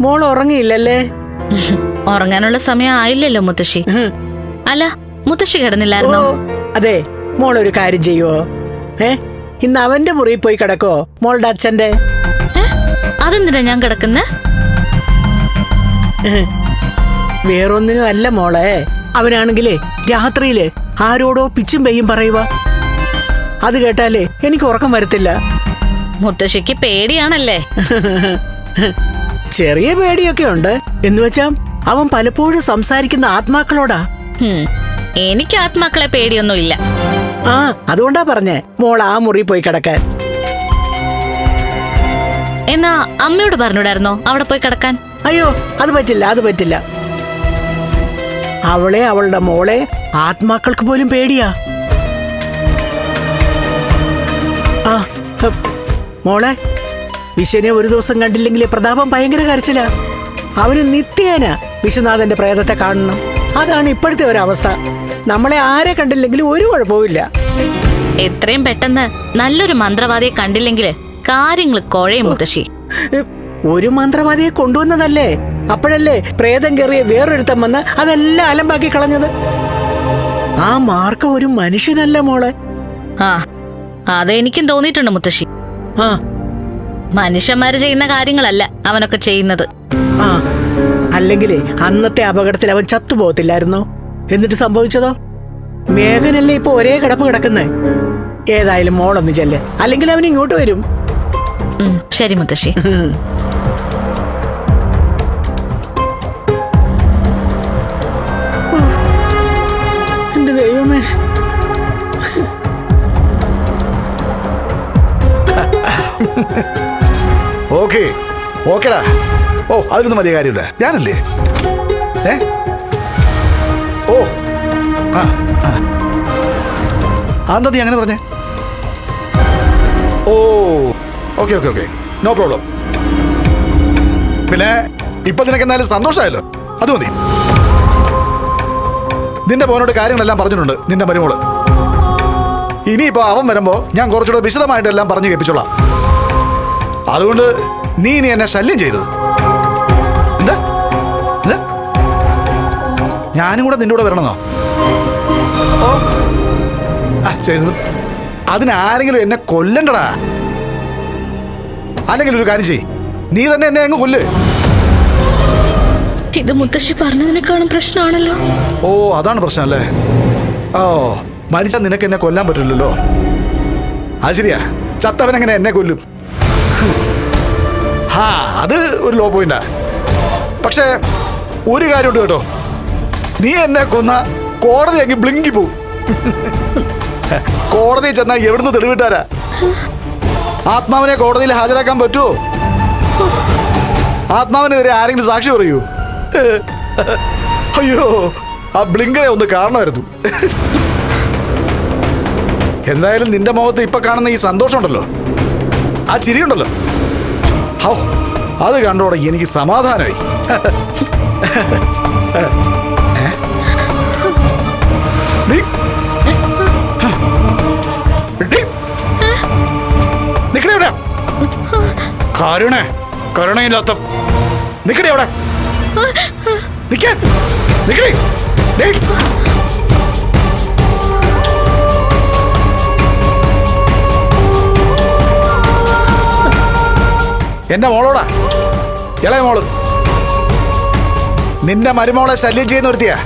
മോൾ ഉറങ്ങിയില്ലല്ലേ? ഉറങ്ങാനുള്ള സമയം ആയില്ലല്ലോ മുത്തശ്ശി. അല്ല, മുത്തശ്ശി കിടന്നില്ലായിരുന്നോ? അതെ, മോൾ ഒരു കാര്യം ചെയ്യുവോ? ഇന്ന് അവന്റെ മുറിയിൽ പോയി കിടക്കോ? മോളുടെ അച്ഛന്റെ. അതെന്തിനാ ഞാൻ കിടക്കുന്നേ? വേറൊന്നിനും അല്ല മോളെ. അവനാണെങ്കിലേ രാത്രിയില് ആരോടോ പിച്ചും പെയ്യും പറയുക. അത് കേട്ടാലേ എനിക്ക് ഉറക്കം വരത്തില്ല. മുത്തശ്ശിക്ക് പേടിയാണല്ലേ? ചെറിയ പേടിയൊക്കെ ഉണ്ട്. എന്നുവെച്ചാ അവൻ പലപ്പോഴും സംസാരിക്കുന്ന ആത്മാക്കളോടാ. എനിക്ക് ആത്മാക്കളെ പേടിയൊന്നും ഇല്ല. അതുകൊണ്ടാ പറഞ്ഞേ മോൾ ആ മുറി പോയി കിടക്കാൻ. എന്നാ അമ്മയോട് പറഞ്ഞൂടായിരുന്നോ അവിടെ പോയി കിടക്കാൻ? അയ്യോ, അത് പറ്റില്ല. അവളെ, അവളുടെ മോളെ ആത്മാക്കൾക്ക് പോലും പേടിയാ. മോളെ, വിശ്വനെ ഒരു ദിവസം കണ്ടില്ലെങ്കിലേ പ്രതാപം ഭയങ്കര കരച്ചില. അവന് നിത്യേന വിശ്വനാഥന്റെ പ്രേതത്തെ കാണണം. അതാണ് ഇപ്പോഴത്തെ ഒരവസ്ഥ. നമ്മളെ ആരെ കണ്ടില്ലെങ്കിലും ഒരു കുഴപ്പമില്ല. എത്രയും പെട്ടെന്ന് നല്ലൊരു മന്ത്രവാദിയെ കണ്ടില്ലെങ്കില് കാര്യങ്ങൾ കുഴയും മുത്തശ്ശി. ഒരു മന്ത്രവാദിയെ കൊണ്ടുവന്നതല്ലേ? അപ്പോഴല്ലേ പ്രേതം കയറിയ വേറൊരുത്തം വന്ന് അതെല്ലാം അലമ്പാക്കി കളഞ്ഞത്. ആ മാർക്ക ഒരു മനുഷ്യനല്ല മോളെ. അതെനിക്കും തോന്നിയിട്ടുണ്ട് മുത്തശ്ശി. മനുഷ്യന്മാര് ചെയ്യുന്ന കാര്യങ്ങളല്ല അവനൊക്കെ ചെയ്യുന്നത്. അല്ലെങ്കിലേ അന്നത്തെ അപകടത്തിൽ അവൻ ചത്തുപോകത്തില്ലായിരുന്നോ? എന്നിട്ട് സംഭവിച്ചതോ? മേഘനല്ലേ ഇപ്പൊ ഒരേ കിടപ്പ് കിടക്കുന്നേ. ഏതായാലും മോളൊന്ന് ചെല്ല്, അല്ലെങ്കിൽ അവൻ ഇങ്ങോട്ട് വരും. ശരി മുത്തശ്ശി. എന്റെ ദൈവമേ. ഓക്കേടാ. അതിനൊന്നും വലിയ കാര്യമില്ല. ഞാനല്ലേ? എന്താ നീ അങ്ങനെ പറഞ്ഞേ? Okay, no problem. പിന്നെ ഇപ്പൊ നിനക്ക് എന്തായാലും സന്തോഷമായല്ലോ, അത് മതി. നിന്റെ മോനോട് കാര്യങ്ങളെല്ലാം പറഞ്ഞിട്ടുണ്ട് നിന്റെ മരുമോള്. ഇനിയിപ്പോ അവൻ വരുമ്പോ ഞാൻ കുറച്ചുകൂടെ വിശദമായിട്ടെല്ലാം പറഞ്ഞു കേൾപ്പിച്ചോളാം. അതുകൊണ്ട് നീ ഇനി എന്നെ ശല്യം ചെയ്തത് എന്താ? ഞാനും കൂടെ നിന്റെ കൂടെ വരണമെന്നോ? ചെയ്തത് അതിനാരെങ്കിലും എന്നെ കൊല്ലണ്ടടാ. അല്ലെങ്കിൽ ഒരു കാര്യം ചെയ്യ്, നീ തന്നെ എന്നെ അങ്ങ് കൊല്ല്. ഇത് മുത്തശ്ശി പറഞ്ഞതിനേക്കാളും പ്രശ്നമാണല്ലോ. അതാണ് പ്രശ്നം അല്ലേ? മരിച്ചാൽ നിനക്ക് എന്നെ കൊല്ലാൻ പറ്റില്ലല്ലോ. അത് ശരിയാ, ചത്തവനെങ്ങനെ എന്നെ കൊല്ലും? അത് ഒരു ലോ പോയിന്റാ. പക്ഷെ ഒരു കാര്യമുണ്ട് കേട്ടോ, നീ എന്നെ കൊന്ന കോടതി അങ്ങ് ബ്ലിങ്കി പോവും. കോടതിയിൽ ചെന്നാ എവിടുന്ന് തെളിവിട്ടാരാ? ആത്മാവിനെ കോടതിയിൽ ഹാജരാക്കാൻ പറ്റുമോ? ആത്മാവിനെതിരെ ആരെങ്കിലും സാക്ഷി പറയൂ? അയ്യോ, ആ ബ്ലിങ്കറെ ഒന്ന് കാണണമായിരുന്നു. എന്തായാലും നിന്റെ മുഖത്ത് ഇപ്പൊ കാണുന്ന ഈ സന്തോഷമുണ്ടല്ലോ, ആ ചിരിയുണ്ടല്ലോ, അത് കണ്ടോടെ എനിക്ക് സമാധാനമായി. നിക്കടെ എവിടെ? കരുണയില്ലാത്ത നിക്കടെ എവിടെ? നിക്കാൻ നിക്കടേ. എന്റെ മോളോടാ, ഇളയ മോള്. നിന്റെ മരുമോളെ ശല്യം ചെയ്യുന്ന ഒരുത്തിയാ.